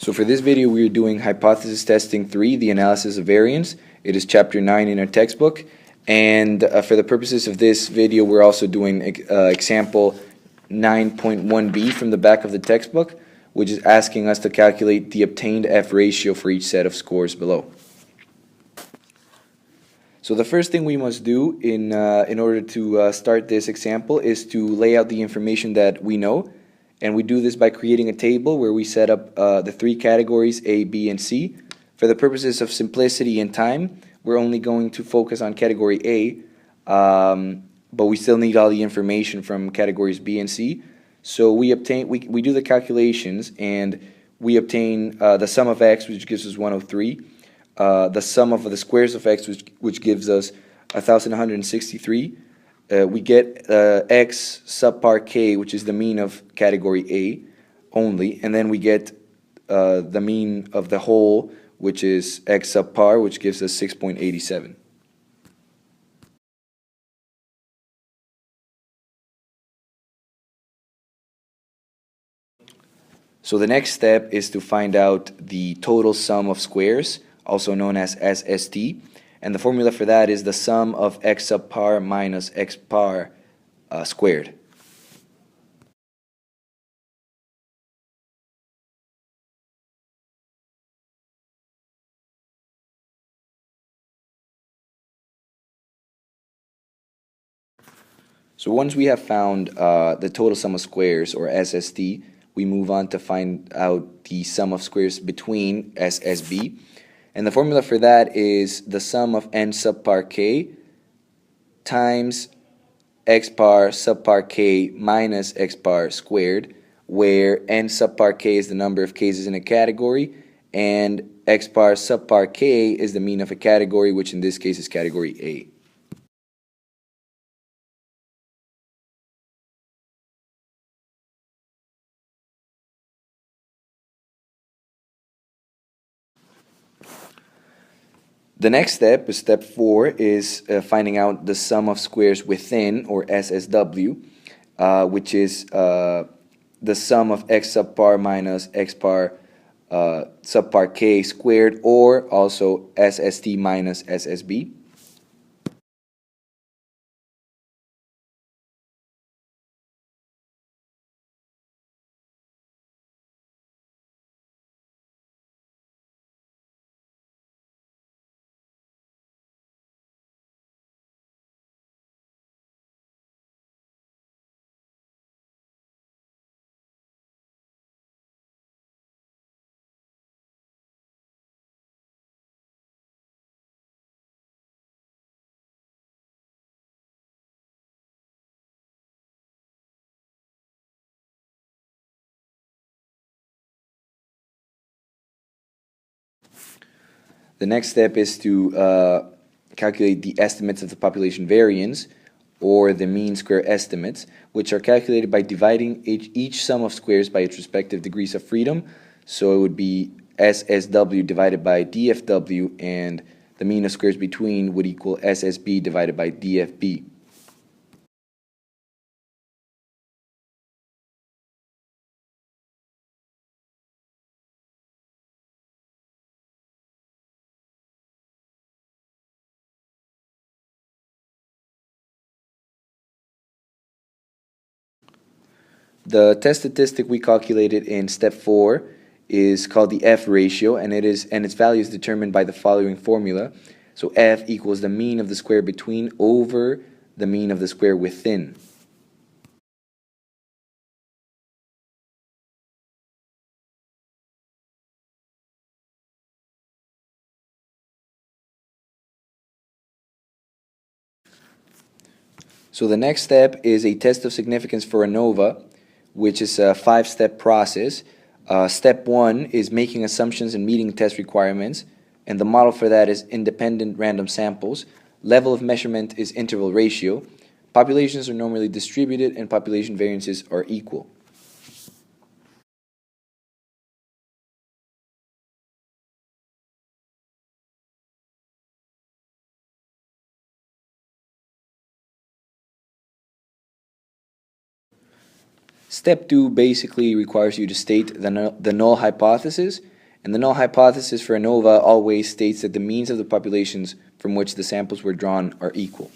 So for this video we are doing Hypothesis Testing 3, the analysis of variance. It is chapter 9 in our textbook, and for the purposes of this video we're also doing example 9.1b from the back of the textbook, which is asking us to calculate the obtained F ratio for each set of scores below. So the first thing we must do in order to start this example is to lay out the information that we know. And we do this by creating a table where we set up the three categories A, B, and C. For the purposes of simplicity and time, we're only going to focus on category A, but we still need all the information from categories B and C. So we do the calculations, and we obtain the sum of x, which gives us 103, the sum of the squares of x, which gives us 1,163. We get x subpar k, which is the mean of category A only, and then we get the mean of the whole, which is x subpar, which gives us 6.87. So the next step is to find out the total sum of squares, also known as SST. And the formula for that is the sum of x subpar minus x par squared. So once we have found the total sum of squares, or SST, we move on to find out the sum of squares between SSB. And the formula for that is the sum of n subpar k times x par subpar k minus x par squared, where n subpar k is the number of cases in a category, and x par subpar k is the mean of a category, which in this case is category A. The next step, step 4, is finding out the sum of squares within, or SSW, which is the sum of x subpar minus x par subpar k squared, or also SST minus SSB. The next step is to calculate the estimates of the population variance, or the mean square estimates, which are calculated by dividing each sum of squares by its respective degrees of freedom. So it would be SSW divided by DFW, and the mean of squares between would equal SSB divided by DFB. The test statistic we calculated in step 4 is called the F ratio, and its value is determined by the following formula. So F equals the mean of the square between over the mean of the square within. So the next step is a test of significance for ANOVA, which is a 5-step process. Step 1 is making assumptions and meeting test requirements, and the model for that is independent random samples. Level of measurement is interval ratio. Populations are normally distributed, and population variances are equal. Step 2 basically requires you to state the null hypothesis, and the null hypothesis for ANOVA always states that the means of the populations from which the samples were drawn are equal.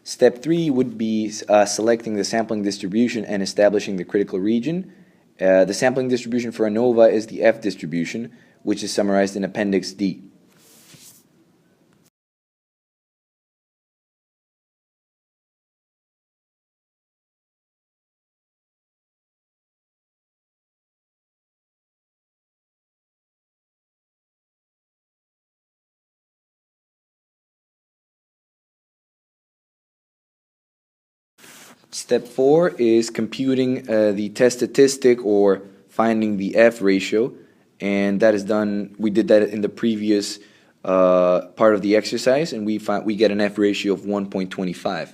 Step 3 would be selecting the sampling distribution and establishing the critical region. The sampling distribution for ANOVA is the F distribution, which is summarized in Appendix D. Step 4 is computing the test statistic or finding the F ratio, and that is done. We did that in the previous part of the exercise, and we get an F ratio of 1.25.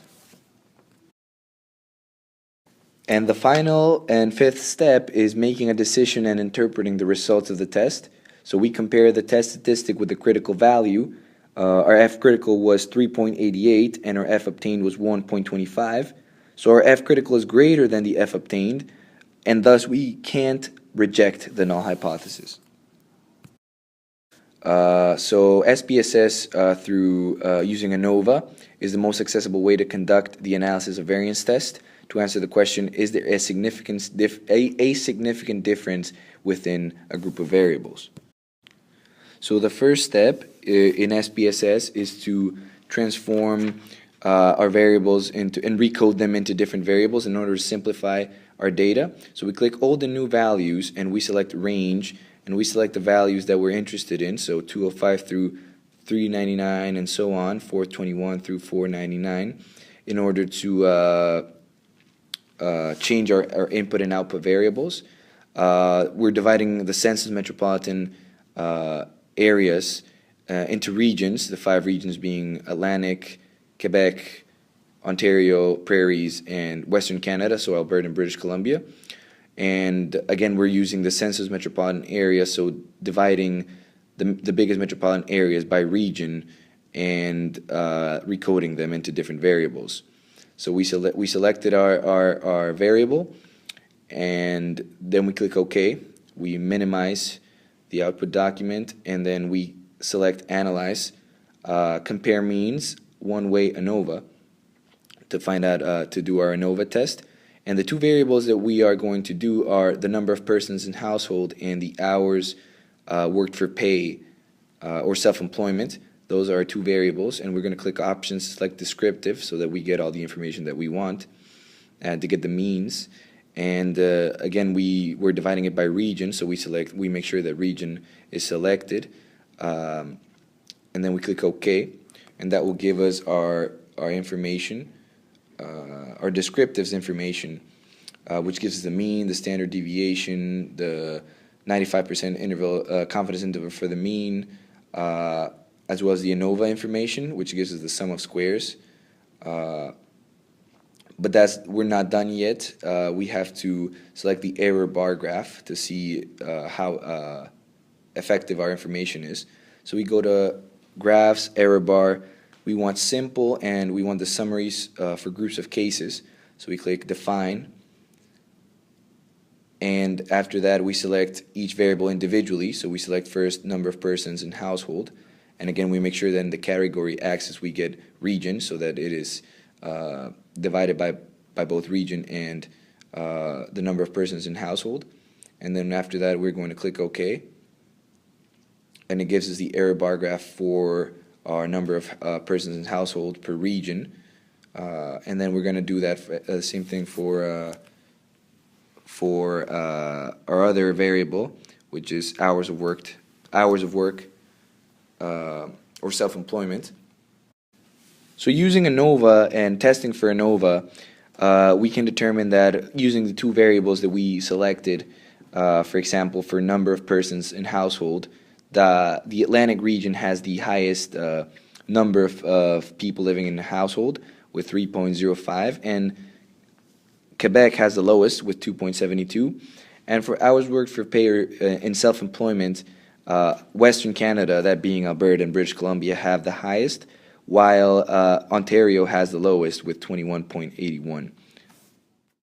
And the final and fifth step is making a decision and interpreting the results of the test. So we compare the test statistic with the critical value. Our F critical was 3.88 and our F obtained was 1.25. So our F critical is greater than the F obtained, and thus we can't reject the null hypothesis. So SPSS through using ANOVA is the most accessible way to conduct the analysis of variance test to answer the question, is there a significant difference within a group of variables? So the first step in SPSS is to transform our variables into and recode them into different variables in order to simplify our data. So we click all the new values and we select range and we select the values that we're interested in, so 205 through 399 and so on, 421 through 499, in order to change our input and output variables. We're dividing the census metropolitan areas into regions, the 5 regions being Atlantic, Quebec, Ontario, Prairies, and Western Canada, so Alberta and British Columbia. And again, we're using the census metropolitan area, so dividing the biggest metropolitan areas by region and recoding them into different variables. So we selected our variable, and then we click OK. We minimize the output document, and then we select Analyze, compare means, one-way ANOVA, to find out to do our ANOVA test. And the 2 variables that we are going to do are the number of persons in household and the hours worked for pay or self-employment. Those are our 2 variables, and we're going to click Options, select Descriptive, so that we get all the information that we want to get the means. And again, we're dividing it by region, so we make sure that region is selected, and then we click OK, and that will give us our information, our descriptives information, which gives us the mean, the standard deviation, the 95% interval confidence interval for the mean, as well as the ANOVA information, which gives us the sum of squares. But we're not done yet. We have to select the error bar graph to see how effective our information is. So we go to Graphs, Error Bar. We want simple, and we want the summaries for groups of cases. So we click Define. And after that, we select each variable individually. So we select first number of persons in household. And again, we make sure that in the category axis we get region, so that it is divided by both region and the number of persons in household. And then after that, we're going to click OK. And it gives us the error bar graph for our number of persons in household per region. And then we're going to do that the same thing for our other variable, which is hours of work, or self-employment. So using ANOVA and testing for ANOVA, we can determine that using the 2 variables that we selected, for example, for number of persons in household, the Atlantic region has the highest number of people living in the household with 3.05, and Quebec has the lowest with 2.72, And for hours worked for pay in self-employment, Western Canada, that being Alberta and British Columbia, have the highest, while Ontario has the lowest with 21.81.